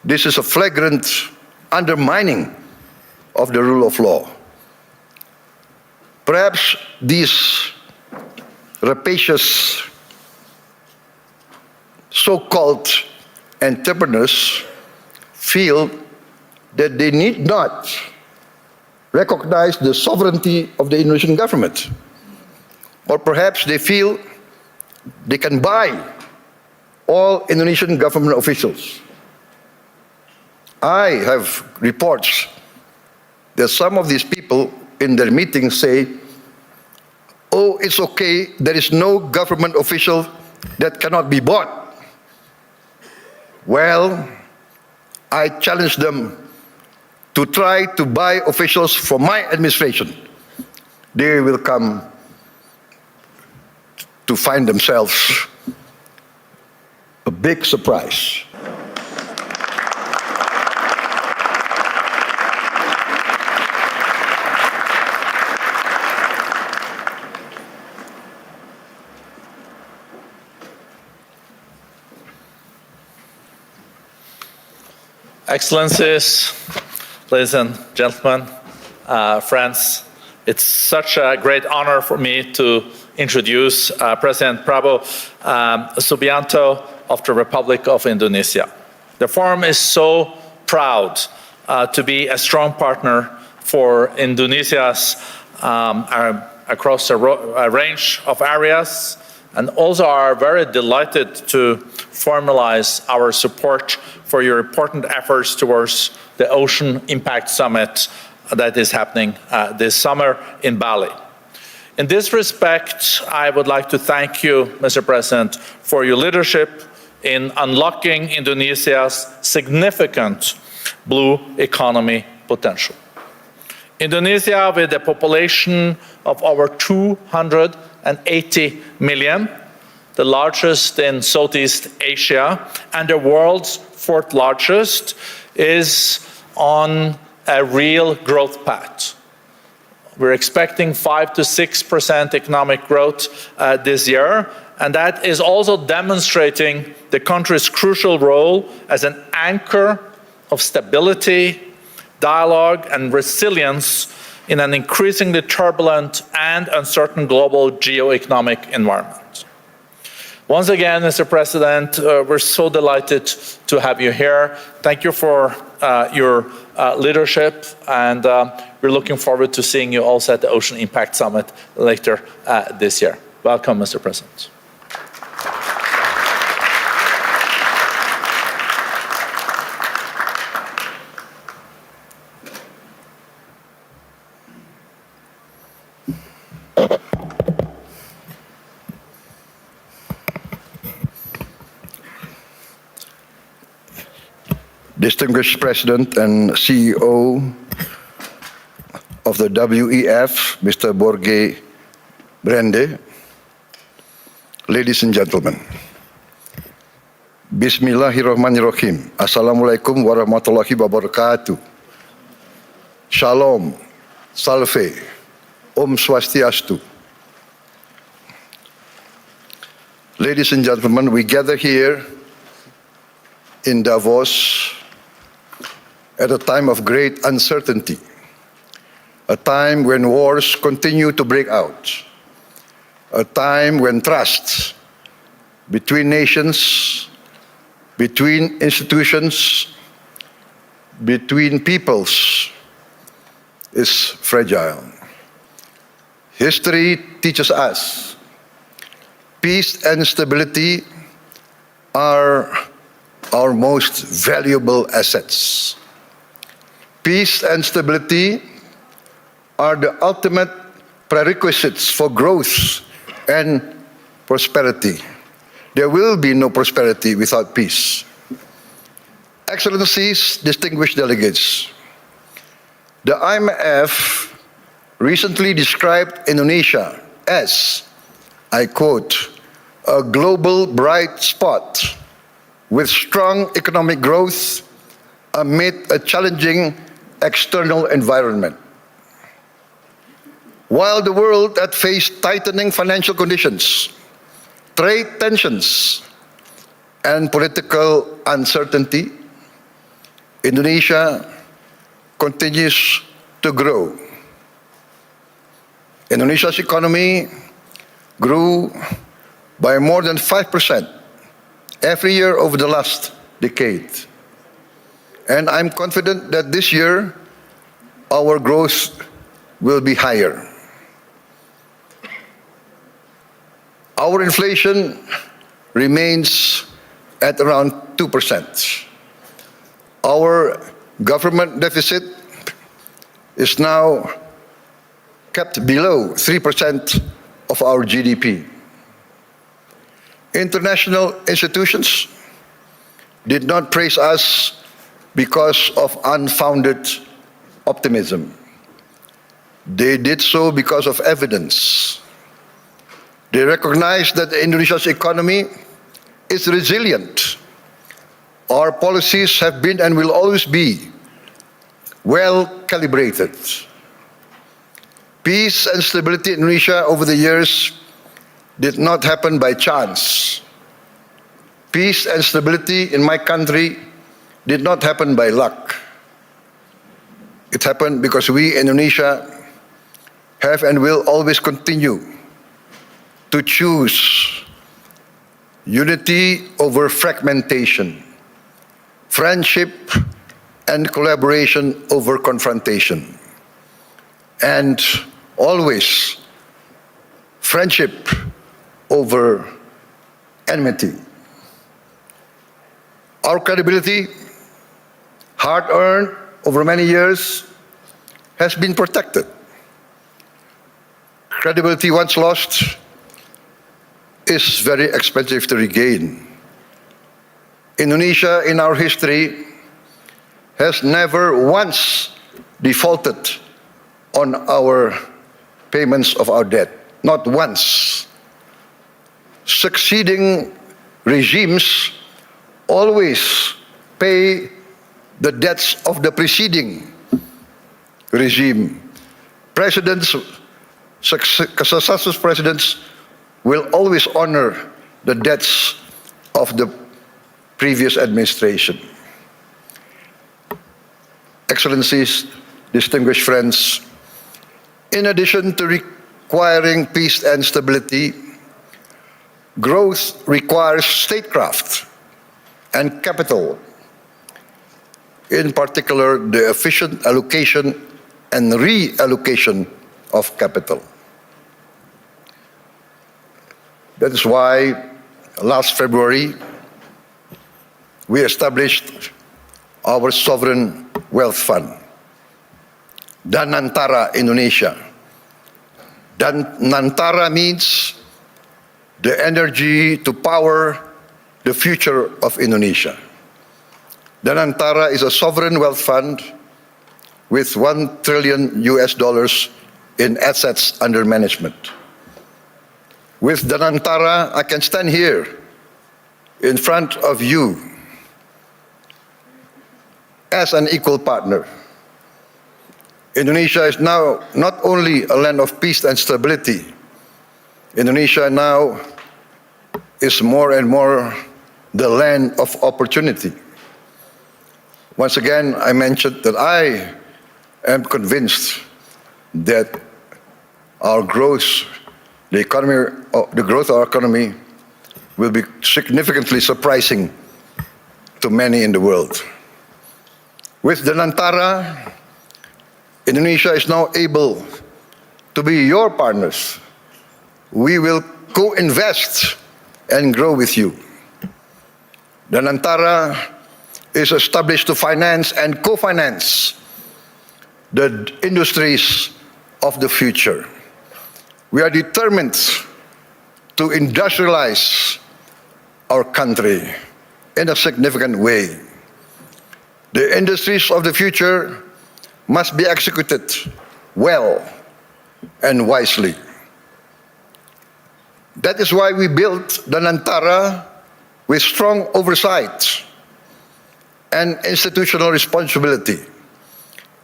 This is a flagrant undermining of the rule of law. Perhaps these rapacious so-called entrepreneurs feel that they need not recognize the sovereignty of the Indonesian government. Or perhaps they feel they can buy all Indonesian government officials. I have reports that some of these people in their meetings say, oh, it's okay, there is no government official that cannot be bought. Well, I challenge them to try to buy officials from my administration. They will come to find themselves a big surprise. Excellencies, ladies and gentlemen, friends, it's such a great honor for me to introduce President Prabowo Subianto of the Republic of Indonesia. The Forum is so proud to be a strong partner for Indonesia's across a range of areas, and also are very delighted to formalize our support for your important efforts towards the Ocean Impact Summit that is happening this summer in Bali. In this respect, I would like to thank you, Mr. President, for your leadership in unlocking Indonesia's significant blue economy potential. Indonesia, with a population of over 280 million, the largest in Southeast Asia, and the world's fourth largest, is on a real growth path. We're expecting 5 to 6% economic growth this year, and that is also demonstrating the country's crucial role as an anchor of stability, dialogue, and resilience in an increasingly turbulent and uncertain global geo-economic environment. Once again, Mr. President, we're so delighted to have you here. Thank you for your leadership, and we're looking forward to seeing you also at the Ocean Impact Summit later this year. Welcome, Mr. President. Distinguished President and CEO of the WEF, Mr. Borge Brande, ladies and gentlemen, Bismillahirrahmanirrahim. Assalamualaikum warahmatullahi wabarakatuh. Shalom, Salve, Om Swastiastu. Ladies and gentlemen, we gather here in Davos at a time of great uncertainty, a time when wars continue to break out, a time when trust between nations, between institutions, between peoples is fragile. History teaches us peace and stability are our most valuable assets. Peace and stability are the ultimate prerequisites for growth and prosperity. There will be no prosperity without peace. Excellencies, distinguished delegates, the IMF recently described Indonesia as, I quote, a global bright spot with strong economic growth amid a challenging external environment. While the world had faced tightening financial conditions, trade tensions, and political uncertainty, Indonesia continues to grow. Indonesia's economy grew by more than 5% every year over the last decade. And I'm confident that this year our growth will be higher. Our inflation remains at around 2%. Our government deficit is now kept below 3% of our GDP. International institutions did not praise us because of unfounded optimism. They did so because of evidence. They recognize that Indonesia's economy is resilient. Our policies have been and will always be well calibrated. Peace and stability in Indonesia over the years did not happen by chance. Peace and stability in my country did not happen by luck. It happened because we, Indonesia, have and will always continue to choose unity over fragmentation, friendship and collaboration over confrontation, and always friendship over enmity. Our credibility, hard-earned over many years, has been protected. Credibility once lost is very expensive to regain. Indonesia, in our history, has never once defaulted on our payments of our debt. Not once. Succeeding regimes always pay the debts of the preceding regime. Presidents, successive presidents will always honor the debts of the previous administration. Excellencies, distinguished friends, in addition to requiring peace and stability, growth requires statecraft and capital, in particular the efficient allocation and reallocation of capital. That is why last February we established our Sovereign Wealth Fund, Danantara Indonesia. Danantara means the energy to power the future of Indonesia. Danantara is a sovereign wealth fund with $1 trillion in assets under management. With Danantara, I can stand here in front of you as an equal partner. Indonesia is now not only a land of peace and stability. Indonesia now is more and more the land of opportunity. Once again, I mentioned that I am convinced that our growth, the growth of our economy will be significantly surprising to many in the world. With Danantara, Indonesia is now able to be your partners. We will co-invest and grow with you. Danantara is established to finance and co-finance the industries of the future. We are determined to industrialize our country in a significant way. The industries of the future must be executed well and wisely. That is why we built Danantara with strong oversight and institutional responsibility.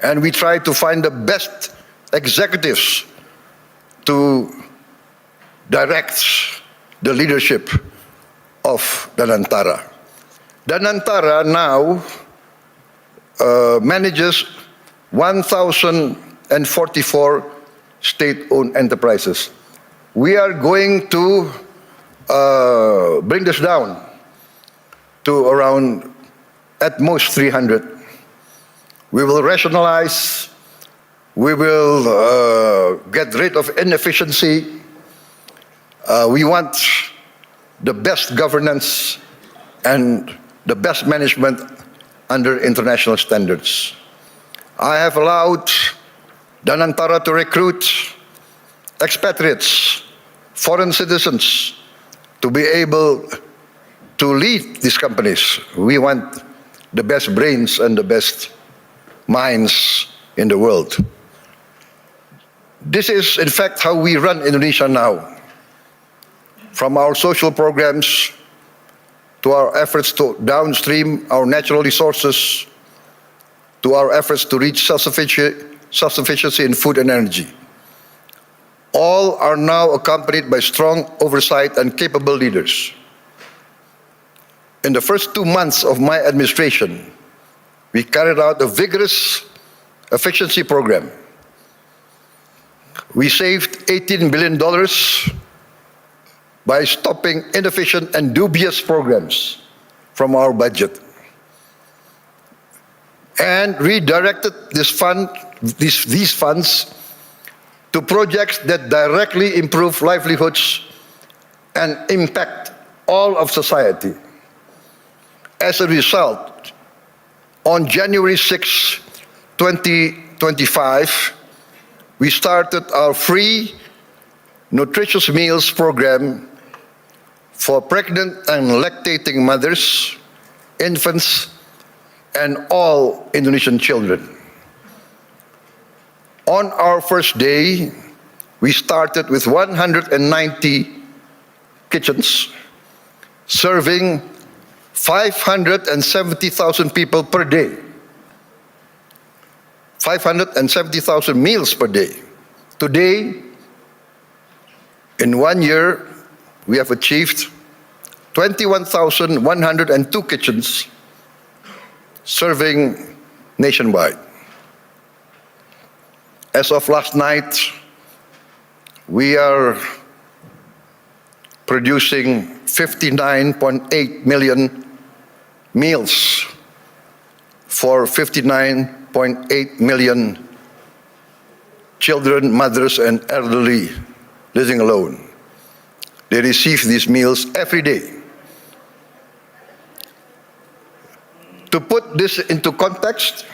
And we try to find the best executives to direct the leadership of Danantara. Danantara now manages 1,044 state-owned enterprises. We are going to bring this down to around, at most, 300. We will rationalize, we will get rid of inefficiency. We want the best governance and the best management under international standards. I have allowed Danantara to recruit expatriates, foreign citizens, to be able to lead these companies. We want the best brains and the best minds in the world. This is, in fact, how we run Indonesia now. From our social programs to our efforts to downstream our natural resources, to our efforts to reach self-sufficiency in food and energy. All are now accompanied by strong oversight and capable leaders. In the first 2 months of my administration, we carried out a vigorous efficiency program. We saved $18 billion by stopping inefficient and dubious programs from our budget, and redirected these funds to projects that directly improve livelihoods and impact all of society. As a result, on January 6, 2025, we started our free nutritious meals program for pregnant and lactating mothers, infants, and all Indonesian children. On our first day, we started with 190 kitchens, serving 570,000 people per day. 570,000 meals per day. Today, in 1 year, we have achieved 21,102 kitchens serving nationwide. As of last night, we are producing 59.8 million meals for 59.8 million children, mothers, and elderly living alone. They receive these meals every day. To put this into context,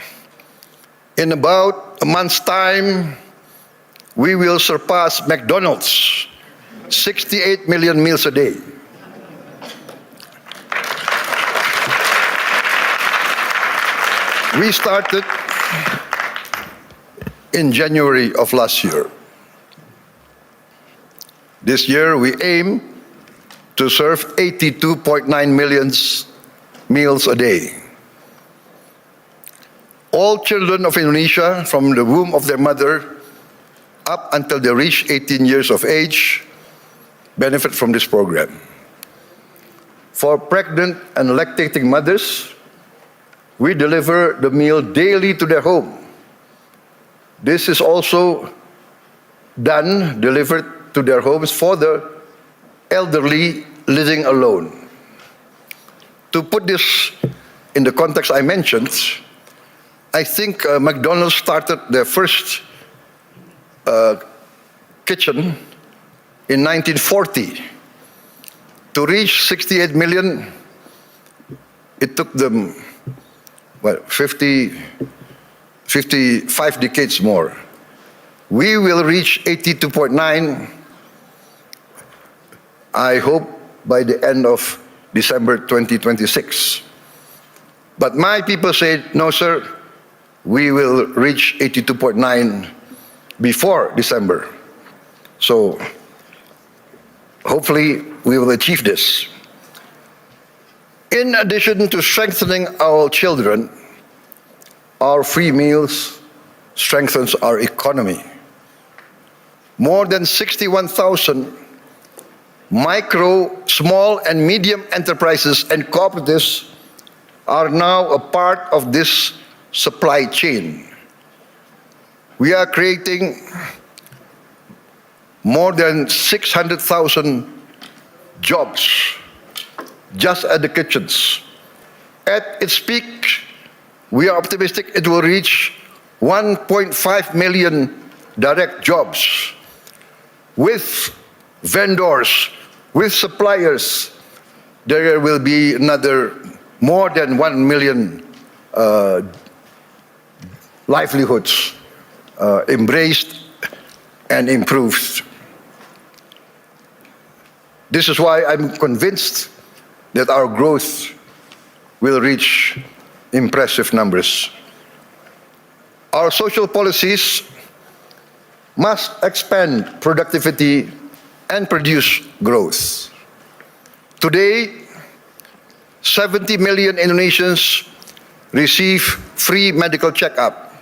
in about a month's time, we will surpass McDonald's, 68 million meals a day. We started in January of last year. This year, we aim to serve 82.9 million meals a day. All children of Indonesia, from the womb of their mother up until they reach 18 years of age, benefit from this program. For pregnant and lactating mothers, we deliver the meal daily to their home. This is also delivered to their homes for the elderly living alone. To put this in the context I mentioned, I think McDonald's started their first kitchen in 1940. To reach 68 million, it took them, 55 decades more. We will reach 82.9, I hope, by the end of December 2026. But my people say, no, sir, we will reach 82.9 before December. So hopefully we will achieve this. In addition to strengthening our children, our free meals strengthens our economy. More than 61,000 micro, small, and medium enterprises and cooperatives are now a part of this supply chain. We are creating more than 600,000 jobs just at the kitchens. At its peak, we are optimistic it will reach 1.5 million direct jobs with vendors, with suppliers. There will be another more than 1 million livelihoods embraced and improved. This is why I'm convinced that our growth will reach impressive numbers. Our social policies must expand productivity and produce growth. Today, 70 million Indonesians receive free medical checkup,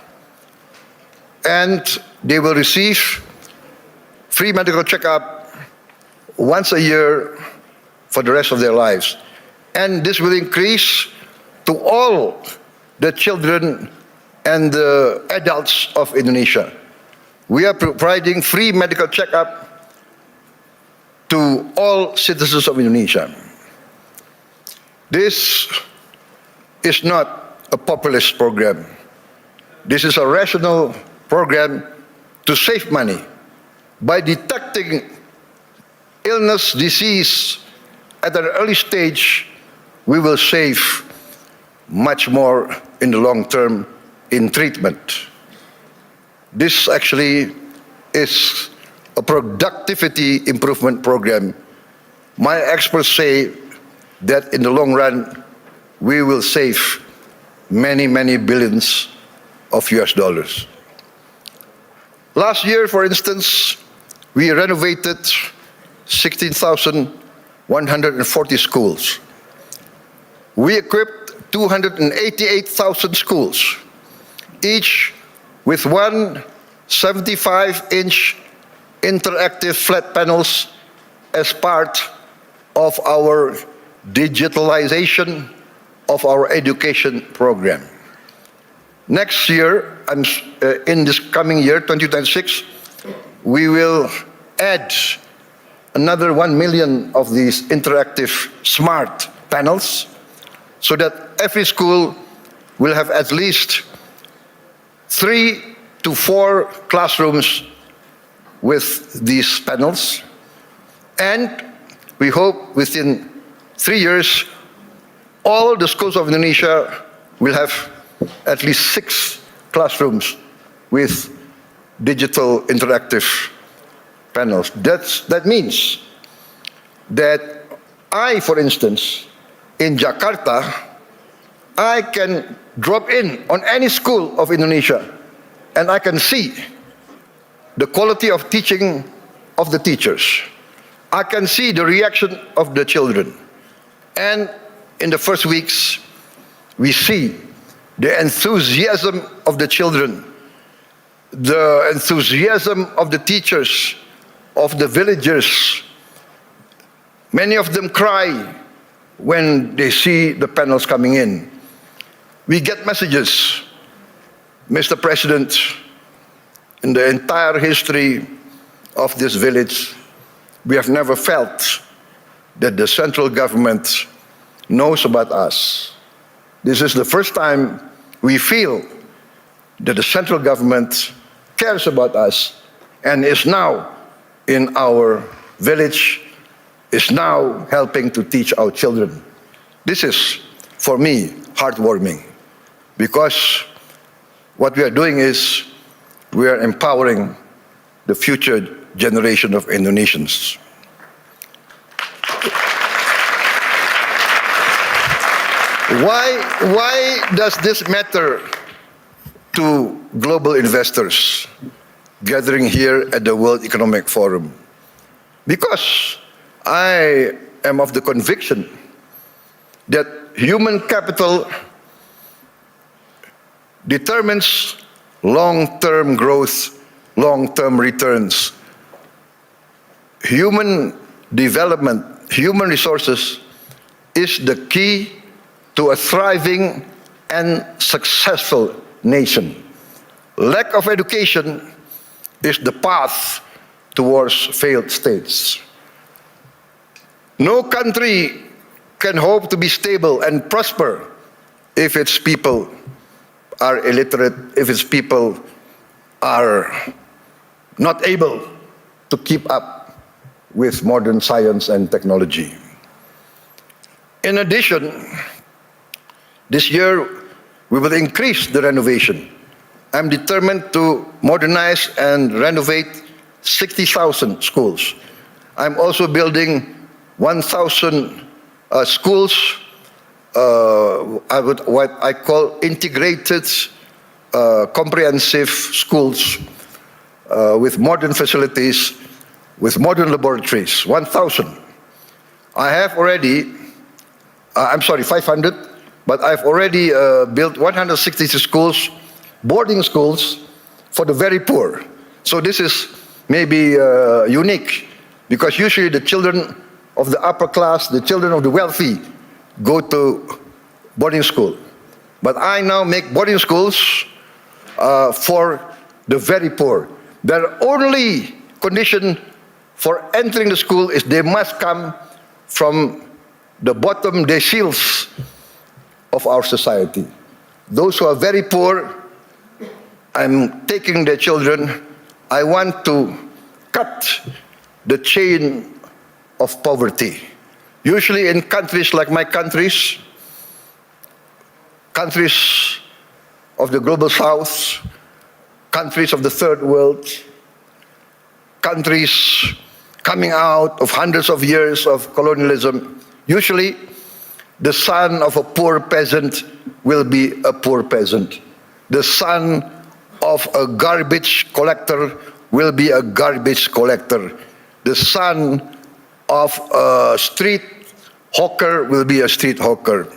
and they will receive free medical checkup once a year for the rest of their lives. And this will increase to all the children and the adults of Indonesia. We are providing free medical checkup to all citizens of Indonesia. This is not a populist program. This is a rational program to save money. By detecting illness, disease at an early stage, we will save much more in the long term in treatment. This actually is a productivity improvement program. My experts say that in the long run, we will save many, many billions of US dollars. Last year, for instance, we renovated 16,140 schools. We equipped 288,000 schools, each with one 75-inch interactive flat panels as part of our digitalization of our education program. Next year, in this coming year, 2026, we will add another 1 million of these interactive smart panels so that every school will have at least 3 to 4 classrooms with these panels. And we hope within 3 years, all the schools of Indonesia will have at least 6 classrooms with digital interactive panels. That means that I, for instance, in Jakarta, I can drop in on any school of Indonesia and I can see the quality of teaching of the teachers. I can see the reaction of the children. And in the first weeks, we see the enthusiasm of the children, the enthusiasm of the teachers, of the villagers. Many of them cry when they see the panels coming in. We get messages, Mr. President, in the entire history of this village, we have never felt that the central government knows about us. This is the first time we feel that the central government cares about us and is now in our village, is now helping to teach our children. This is, for me, heartwarming, because what we are doing is we are empowering the future generation of Indonesians. Why does this matter to global investors gathering here at the World Economic Forum? Because I am of the conviction that human capital determines long-term growth, long-term returns. Human development, human resources is the key to a thriving and successful nation. Lack of education is the path towards failed states. No country can hope to be stable and prosper if its people are illiterate, if its people are not able to keep up with modern science and technology. In addition, this year we will increase the renovation. I'm determined to modernize and renovate 60,000 schools. I'm also building 1,000 schools, what I call integrated, comprehensive schools with modern facilities, with modern laboratories, 1,000. I have already, 500, but I've already built 160 schools, boarding schools for the very poor. So this is maybe unique, because usually the children of the upper class, the children of the wealthy, go to boarding school. But I now make boarding schools for the very poor. Their only condition for entering the school is they must come from the bottom deciles of our society. Those who are very poor, I'm taking their children. I want to cut the chain of poverty. Usually in countries like my countries of the global south, countries of the third world, countries coming out of hundreds of years of colonialism, usually the son of a poor peasant will be a poor peasant. The son of a garbage collector will be a garbage collector. The son of a street hawker will be a street hawker.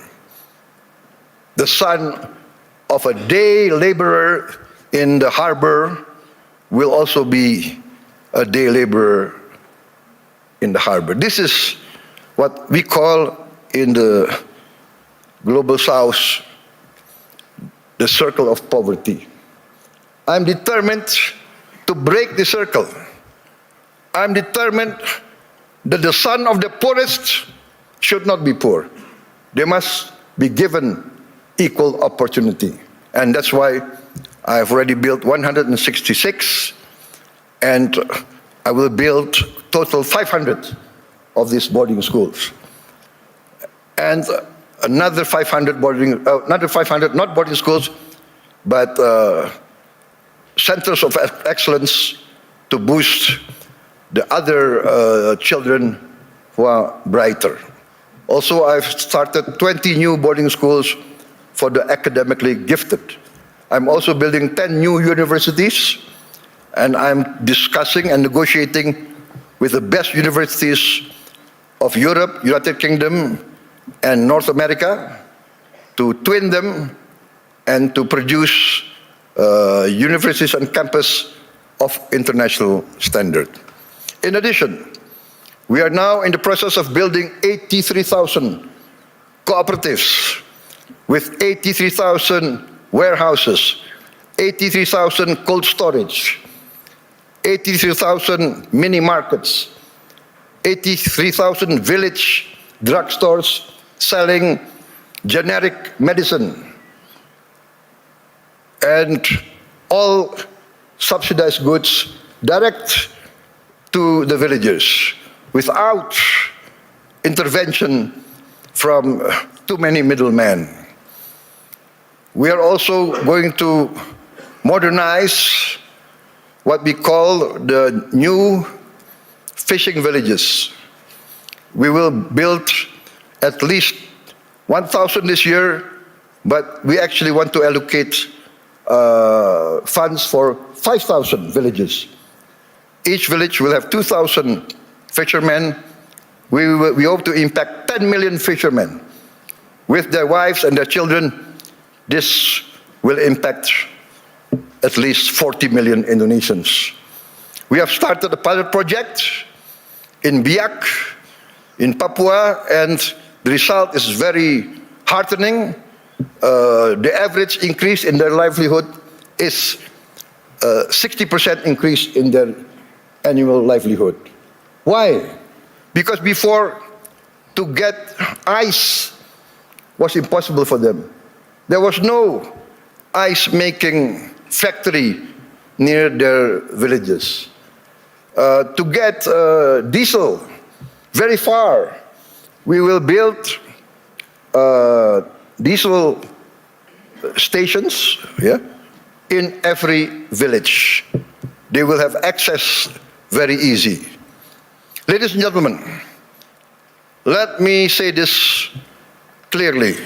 The son of a day laborer in the harbor will also be a day laborer in the harbor. This is what we call in the global south the circle of poverty. I'm determined to break the circle. I'm determined that the son of the poorest should not be poor. They must be given equal opportunity. And that's why I've already built 166, and I will build total 500 of these boarding schools. And another 500 not boarding schools, but centers of excellence to boost the other children who are brighter. Also, I've started 20 new boarding schools for the academically gifted. I'm also building 10 new universities, and I'm discussing and negotiating with the best universities of Europe, United Kingdom, and North America to twin them and to produce universities and campus of international standard. In addition, we are now in the process of building 83,000 cooperatives with 83,000 warehouses, 83,000 cold storage, 83,000 mini markets, 83,000 village drugstores selling generic medicine, and all subsidized goods direct to the villagers without intervention from too many middlemen. We are also going to modernize what we call the new fishing villages. We will build at least 1,000 this year, but we actually want to allocate funds for 5,000 villages. Each village will have 2,000 fishermen. We hope to impact 10 million fishermen with their wives and their children. This will impact at least 40 million Indonesians. We have started a pilot project in Biak, in Papua, and the result is very heartening. the average increase in their livelihood is 60% increase in their annual livelihood. Why? Because before, to get ice was impossible for them. There was no ice-making factory near their villages. To get diesel very far, we will build diesel stations, yeah, in every village. They will have access very easy. Ladies and gentlemen, let me say this clearly.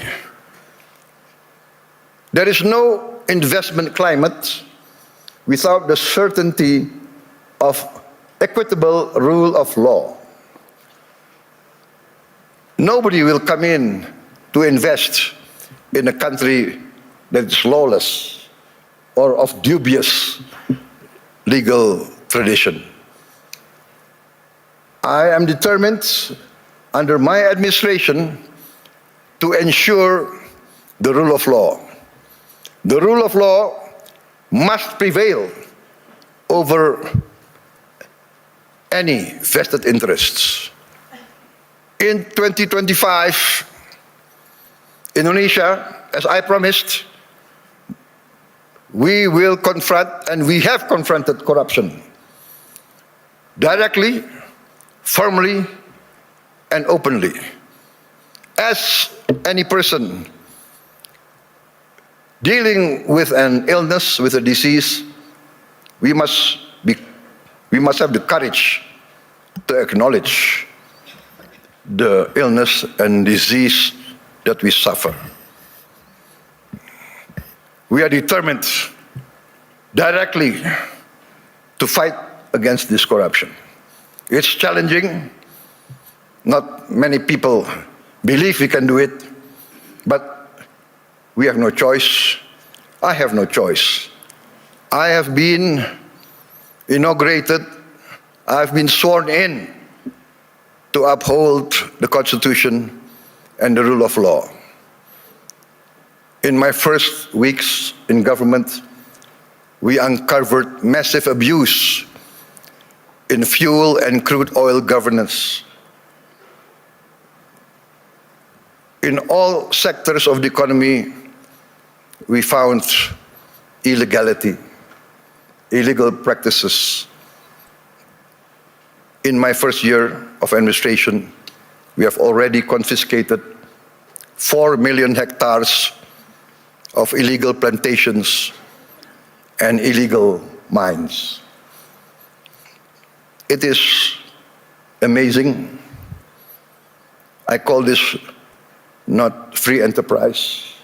There is no investment climate without the certainty of equitable rule of law. Nobody will come in to invest in a country that is lawless or of dubious legal tradition. I am determined under my administration to ensure the rule of law. The rule of law must prevail over any vested interests. In 2025, Indonesia, as I promised, we will confront, and we have confronted corruption directly, firmly, and openly. As any person dealing with an illness, with a disease, we must have the courage to acknowledge the illness and disease that we suffer. We are determined directly to fight against this corruption. It's challenging. Not many people believe we can do it, but we have no choice. I have no choice. I have been inaugurated, I've been sworn in to uphold the Constitution and the rule of law. In my first weeks in government, we uncovered massive abuse in fuel and crude oil governance. In all sectors of the economy, we found illegality, illegal practices. In my first year of administration, we have already confiscated 4 million hectares of illegal plantations and illegal mines. It is amazing. I call this not free enterprise.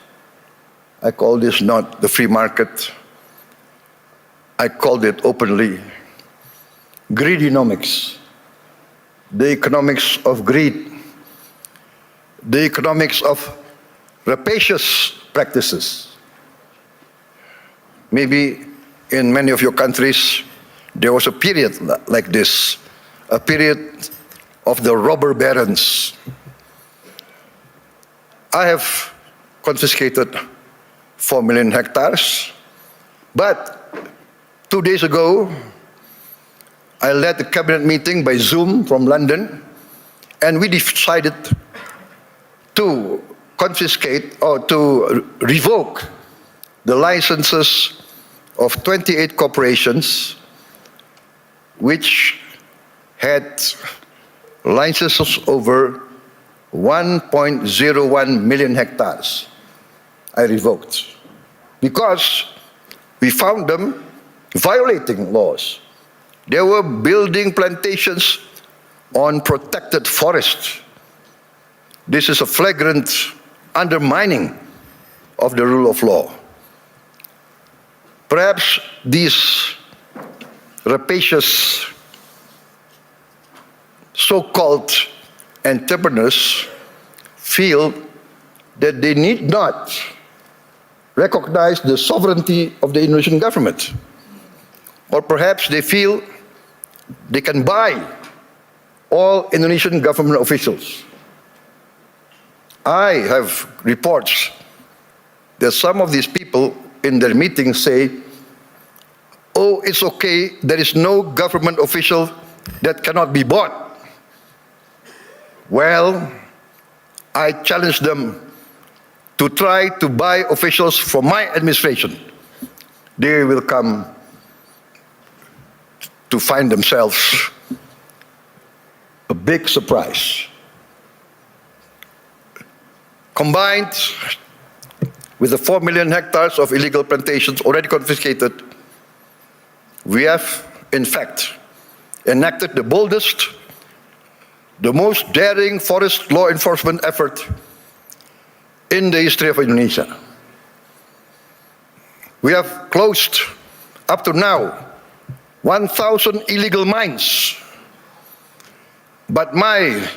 I call this not the free market. I called it openly Greedynomics, the economics of greed, the economics of rapacious practices. Maybe in many of your countries, there was a period like this, a period of the robber barons. I have confiscated 4 million hectares, but 2 days ago, I led a cabinet meeting by Zoom from London, and we decided to confiscate or to revoke the licenses of 28 corporations which had licenses over 1.01 million hectares. I revoked because we found them violating laws. They were building plantations on protected forests. This is a flagrant undermining of the rule of law. Perhaps these rapacious so-called entrepreneurs feel that they need not recognize the sovereignty of the Indonesian government. Or perhaps they feel they can buy all Indonesian government officials. I have reports that some of these people in their meetings say, oh, it's okay, there is no government official that cannot be bought. Well, I challenge them to try to buy officials from my administration. They will come to find themselves a big surprise. Combined with the 4 million hectares of illegal plantations already confiscated, we have, in fact, enacted the boldest, the most daring forest law enforcement effort in the history of Indonesia. We have closed, up to now, 1,000 illegal mines. But my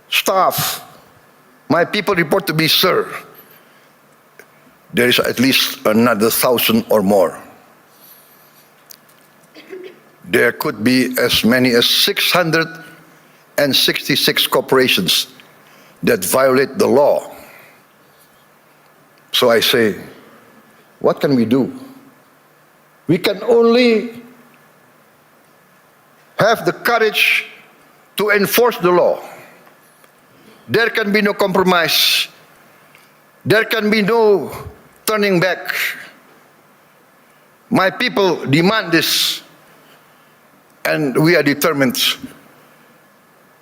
staff, my people report to me, sir, there is at least another 1,000 or more. There could be as many as 666 corporations that violate the law. So I say, what can we do? We can only have the courage to enforce the law. There can be no compromise. There can be no turning back. My people demand this, and we are determined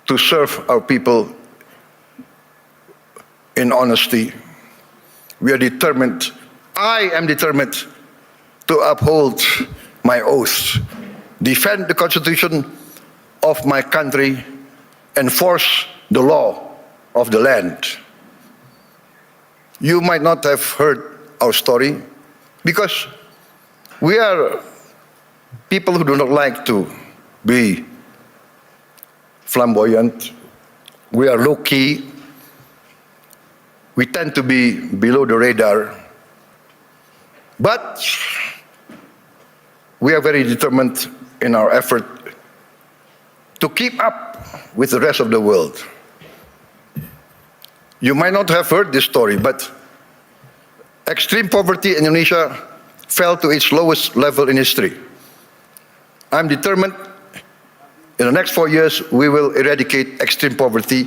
to serve our people in honesty. We are determined, I am determined to uphold my oath, defend the Constitution of my country, enforce the law of the land. You might not have heard our story because we are people who do not like to be flamboyant. We are low-key. We tend to be below the radar. But we are very determined in our effort to keep up with the rest of the world. You might not have heard this story, but extreme poverty in Indonesia fell to its lowest level in history. I'm determined in the next 4 years we will eradicate extreme poverty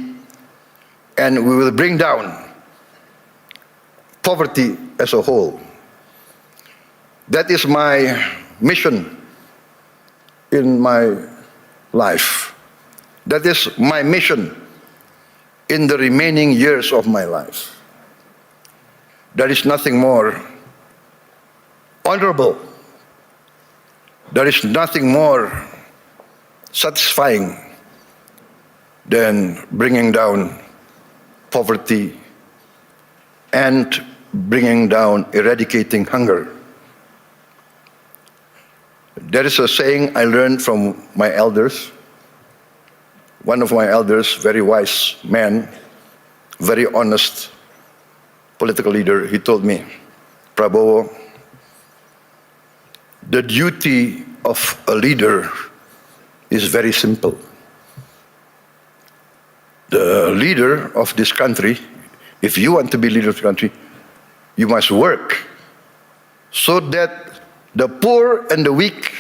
and we will bring down poverty as a whole. That is my mission in my life. That is my mission in the remaining years of my life. There is nothing more honorable. There is nothing more satisfying than bringing down poverty and bringing down, eradicating hunger. There is a saying I learned from my elders. One of my elders, very wise man, very honest political leader, he told me, Prabowo, the duty of a leader is very simple. The leader of this country, if you want to be leader of the country, you must work so that the poor and the weak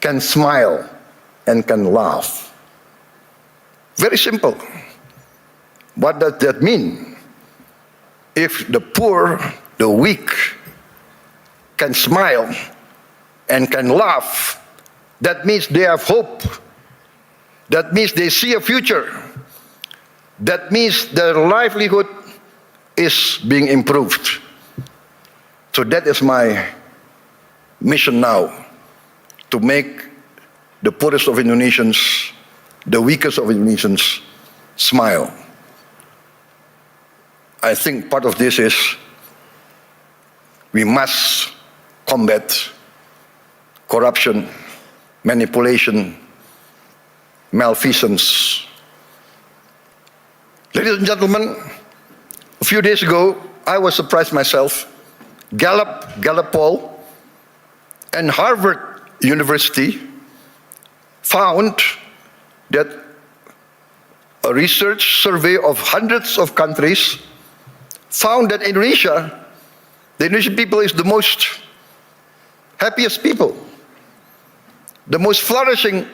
can smile and can laugh. Very simple. What does that mean? If the poor, the weak, can smile and can laugh, that means they have hope. That means they see a future. That means their livelihood is being improved. So that is my mission now, to make the poorest of Indonesians, the weakest of Indonesians, smile. I think part of this is we must combat corruption, manipulation, malfeasance. Ladies and gentlemen, a few days ago, I was surprised myself. Gallup poll and Harvard University found that a research survey of hundreds of countries found that Indonesia, the Indonesian people is the most happiest people, the most flourishing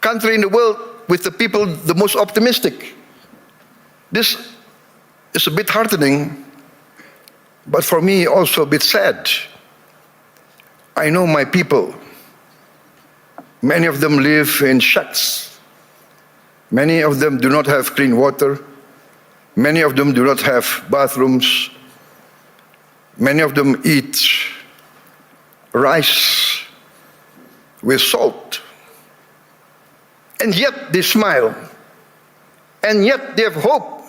country in the world with the people the most optimistic. This is a bit heartening, but for me also a bit sad. I know my people. Many of them live in shacks. Many of them do not have clean water. Many of them do not have bathrooms. Many of them eat rice with salt. And yet they smile. And yet they have hope.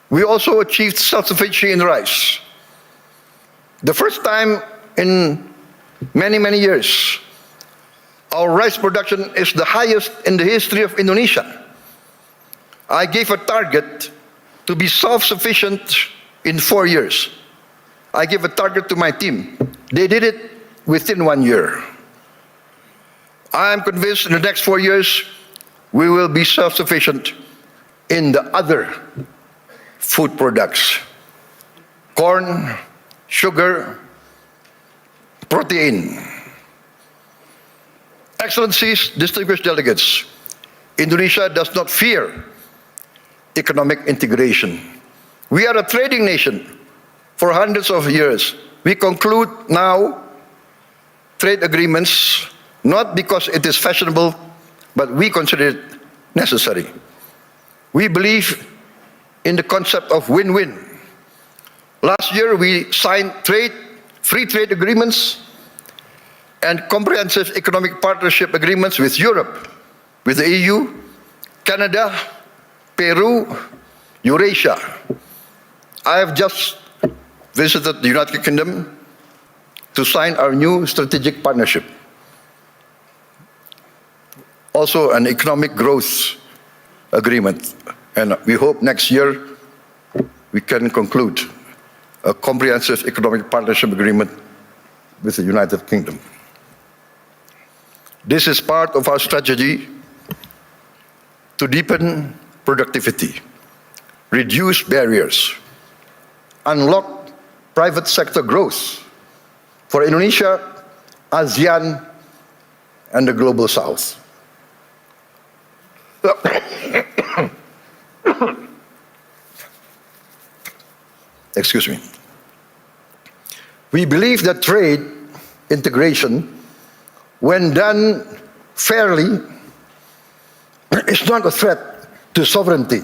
We also achieved self-sufficiency in rice. The first time in many, many years, our rice production is the highest in the history of Indonesia. I gave a target to be self-sufficient in 4 years. I gave a target to my team. They did it within 1 year. I am convinced in the next 4 years, we will be self-sufficient in the other food products. Corn, sugar, protein. Excellencies, distinguished delegates, Indonesia does not fear economic integration. We are a trading nation for hundreds of years. We conclude now trade agreements not because it is fashionable, but we consider it necessary. We believe in the concept of win-win. Last year we signed free trade agreements and comprehensive economic partnership agreements with Europe, with the EU, Canada, Peru, Eurasia. I have just visited the United Kingdom to sign our new strategic partnership. Also an economic growth agreement. And we hope next year we can conclude a comprehensive economic partnership agreement with the United Kingdom. This is part of our strategy to deepen productivity, reduce barriers, unlock private sector growth for Indonesia, ASEAN, and the Global South. Excuse me. We believe that trade integration, when done fairly, is not a threat to sovereignty.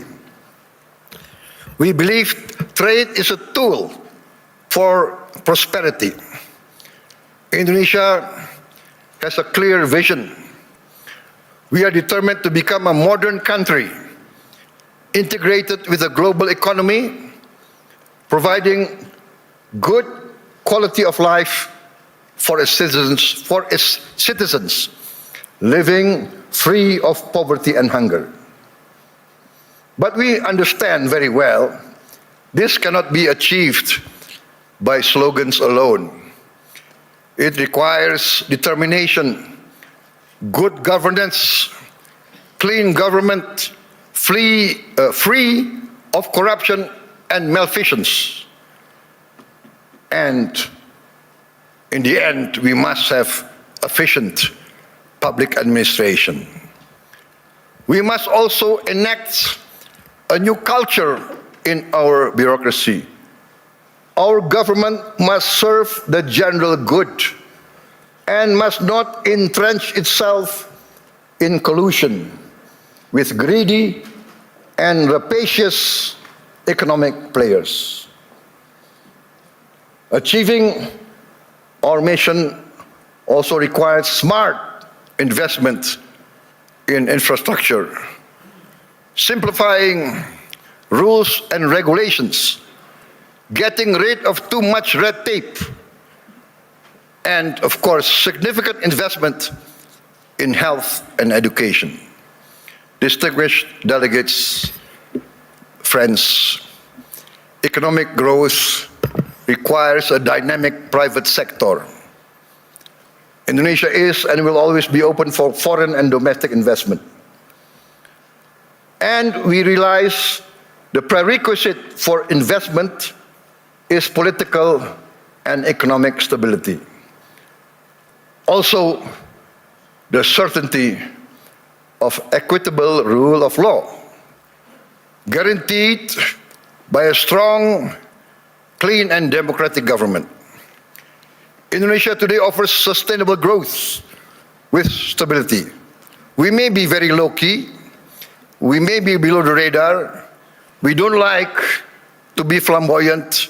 We believe trade is a tool for prosperity. Indonesia has a clear vision. We are determined to become a modern country, integrated with a global economy, providing good quality of life for its citizens, living free of poverty and hunger. But we understand very well this cannot be achieved by slogans alone. It requires determination, good governance, clean government, free of corruption and malfeasance. And in the end, we must have efficient public administration. We must also enact a new culture in our bureaucracy. Our government must serve the general good and must not entrench itself in collusion with greedy and rapacious economic players. Achieving our mission also requires smart investment in infrastructure, simplifying rules and regulations, getting rid of too much red tape, and of course, significant investment in health and education. Distinguished delegates, friends, economic growth requires a dynamic private sector. Indonesia is and will always be open for foreign and domestic investment. And we realize The prerequisite for investment is political and economic stability. Also, the certainty of equitable rule of law, guaranteed by a strong, clean and democratic government. Indonesia today offers sustainable growth with stability. We may be very low-key, we may be below the radar, we don't like to be flamboyant,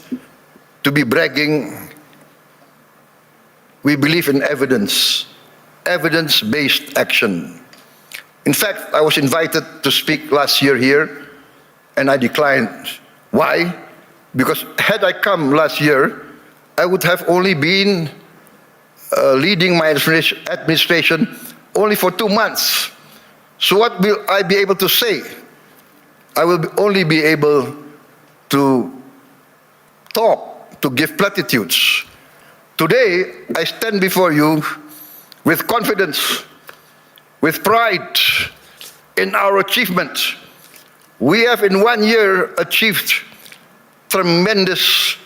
to be bragging. We believe in evidence, evidence-based action. In fact, I was invited to speak last year here, and I declined. Why? Because had I come last year, I would have only been leading my administration only for 2 months. So what will I be able to say? I will only be able to talk, to give platitudes. Today, I stand before you with confidence, with pride in our achievement. We have in 1 year achieved tremendous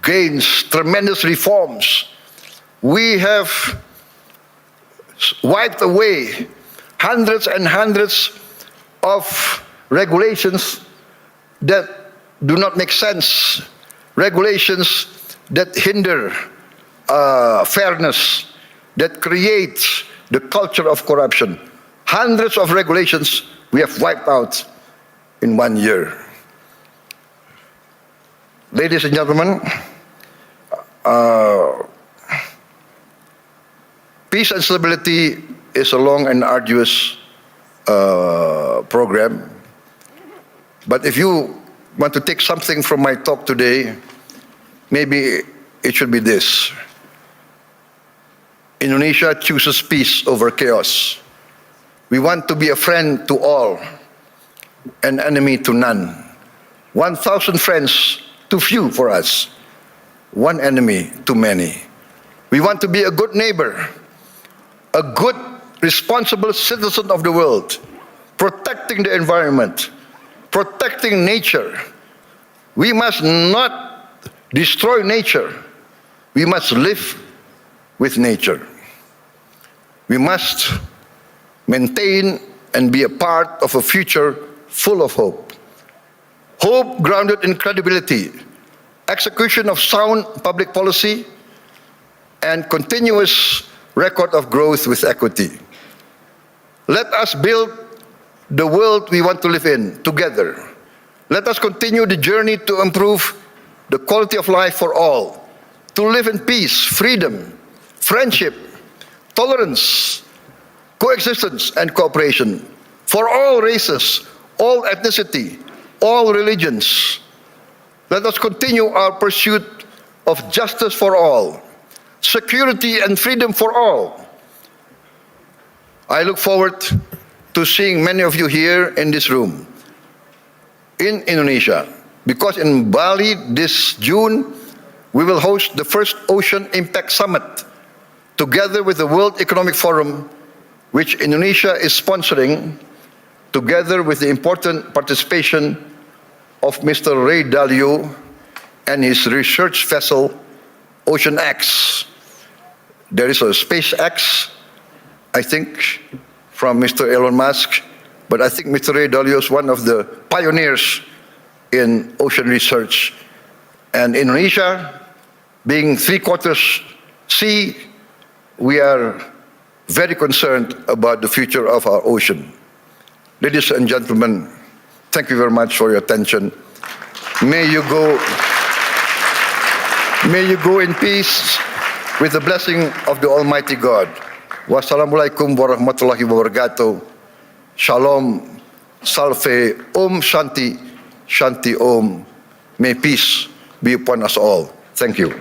gains, tremendous reforms. We have wiped away hundreds and hundreds of regulations that do not make sense, regulations that hinder fairness, that create the culture of corruption. Hundreds of regulations we have wiped out in 1 year. Ladies and gentlemen, peace and stability is a long and arduous program. But if you want to take something from my talk today, maybe it should be this. Indonesia chooses peace over chaos. We want to be a friend to all, an enemy to none. 1,000 friends too few for us, one enemy too many. We want to be a good neighbor, a good, responsible citizen of the world, protecting the environment, protecting nature. We must not destroy nature. We must live with nature. We must maintain and be a part of a future full of hope. Hope grounded in credibility, execution of sound public policy, and continuous record of growth with equity. Let us build the world we want to live in together. Let us continue the journey to improve the quality of life for all, to live in peace, freedom, friendship, tolerance, coexistence, and cooperation for all races, all ethnicity, all religions. Let us continue our pursuit of justice for all, security and freedom for all. I look forward to seeing many of you here in this room, in Indonesia, because in Bali this June, we will host the first Ocean Impact Summit, together with the World Economic Forum, which Indonesia is sponsoring, together with the important participation of Mr. Ray Dalio and his research vessel, Ocean X. There is a SpaceX, I think, from Mr. Elon Musk, but I think Mr. Ray Dalio is one of the pioneers in ocean research. And Indonesia, being 3/4 sea, we are very concerned about the future of our ocean. Ladies and gentlemen, thank you very much for your attention. May you go in peace with the blessing of the Almighty God. Wassalamualaikum warahmatullahi wabarakatuh. Shalom, salve, Om Shanti, Shanti Om. May peace be upon us all. Thank you.